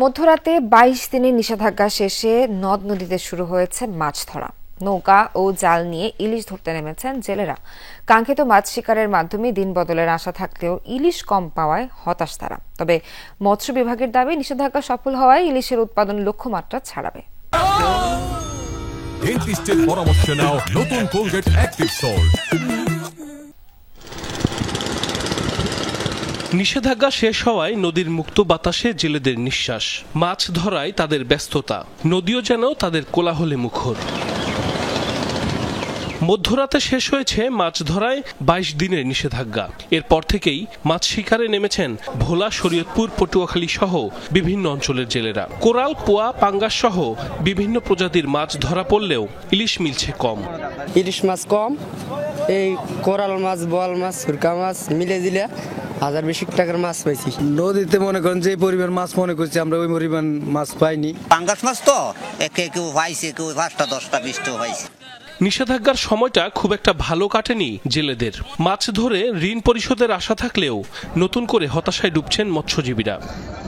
মধ্যরাতে ২২ দিনের নিষেধাজ্ঞা শেষে নদ নদীতে শুরু হয়েছে মাছ ধরা। নৌকা ও জাল নিয়ে ইলিশ ধরতে নেমেছেন জেলেরা। কাঙ্ক্ষিত মাছ শিকারের মাধ্যমে দিন বদলের আশা থাকলেও ইলিশ কম পাওয়ায় হতাশ তারা। তবে মৎস্য বিভাগের দাবি, নিষেধাজ্ঞা সফল হওয়ায় ইলিশের উৎপাদন লক্ষ্যমাত্রা ছাড়াবে। ডেন্টিস্টের পরামর্শ নাও নতুন কোলগেট অ্যাক্টিভ সল্ট। নিষেধাজ্ঞা শেষ হওয়ায় নদীর মুক্ত বাতাসে জেলেদের নিঃশ্বাস, মাছ ধরায় তাদের ব্যস্ততা, নদীও যেন তাদের কোলাহলে মুখর। মধ্যরাতে শেষ হয়েছে মাছ ধরায় ২২ দিনের নিষেধাজ্ঞা। এরপর থেকেই মাছ শিকারে নেমেছেন ভোলা, শরীয়তপুর, পটুয়াখালী সহ বিভিন্ন অঞ্চলের জেলেরা। কোরাল, পোয়া, পাঙ্গাস সহ বিভিন্ন প্রজাতির মাছ ধরা পড়লেও ইলিশ মিলছে কম। ইলিশ মাছ কম, এই কোরাল মাছ, বোয়াল মাছ, সুরকা মাছ মিলে দিলে ১,০০০ টাকার মাছ পাইছি। নদীতে মনে করেন যে পরিমাণ মাছ মনে করছি আমরা ওই পরিমাণ মাছ পাইনি। পাঙ্গাস মাছ তো কেউ পাইছে, কেউ ৫টা ১০টা ২০টাও পাইছে। নিষেধাজ্ঞার সময়টা খুব একটা ভালো কাটেনি জেলেদের। মাছ ধরে ঋণ পরিশোধের আশা থাকলেও নতুন করে হতাশায় ডুবছেন মৎস্যজীবীরা।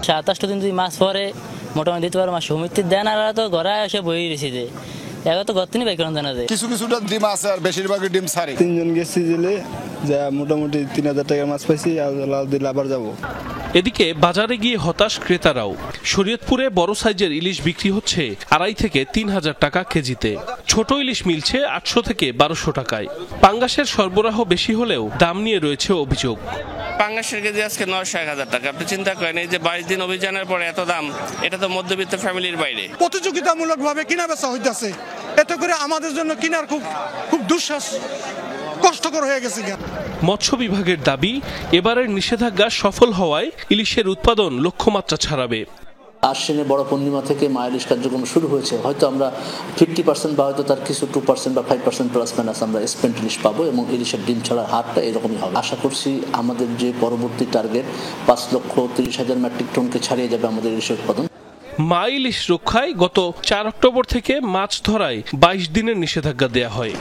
২৭টা দিন যদি মাছ পরে মোটামুটি দিতে পারো, মাছ সমিতির দেন আর তো ঘরে এসে বই রয়েছে যে এবার তো গর্তনি বাই করেন জানা যায়। কিছুটা ডিম আছে আর বেশিরভাগই ডিম ছাড়ে। ৩ জন গেছি জেলে, যা মোটামুটি ৩,০০০ টাকার মাছ পাইছি, আবার যাবো। এদিকে বাজারে গিয়ে হতাশ ক্রেতারাও। শরীয়তপুরে বড় সাইজের ইলিশ বিক্রি হচ্ছে ২,৫০০ থেকে ৩,০০০ টাকা কেজিতে। ছোট ইলিশ মিলছে ৮০০ থেকে ১২০০ টাকায়। পাঙ্গাসের সরবরাহ বেশি হলেও দাম নিয়ে রয়েছে অভিযোগ। পাঙ্গাসের কেজি আজকে ৯০০-১,০০০ টাকা। আপনি চিন্তা করেন, এই যে ২২ দিন অভিযানের পরে এত দাম, এটা তো মধ্যবিত্ত ফ্যামিলির বাইরে। প্রতিযোগিতামূলক ভাবে কিনা বেচা হইতেছে, এতে করে আমাদের জন্য কিনার খুব দুঃশ্বাস কষ্টকর হয়ে গেছে। মৎস্য বিভাগের দাবি, এবারের নিষেধাজ্ঞা সফল হওয়ায় ইলিশের উৎপাদন লক্ষ্যমাত্রা ছাড়াবে। আশ্বিনের বড় পূর্ণিমা থেকে মা ইলিশ কার্যক্রম শুরু হয়েছে। হয়তো আমরা 50% বা হয়তো তার কিছু 2% বা 5% প্লাস মাইনাস আমরা স্পেন্ট ইলিশ পাবো এবং ইলিশের ডিম ছাড়ার হারটা এরকমই হবে। আশা করছি আমাদের যে পরবর্তী টার্গেট 5,30,000 মেট্রিক টনকে ছাড়িয়ে যাবে আমাদের ইলিশের উৎপাদন। মা ইলিশ রক্ষায় গত 4 অক্টোবর থেকে মাছ ধরায় 22 দিনের নিষেধাজ্ঞা দেয়া হয়।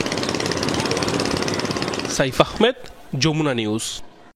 সাইফ আহমেদ, যমুনা নিউজ।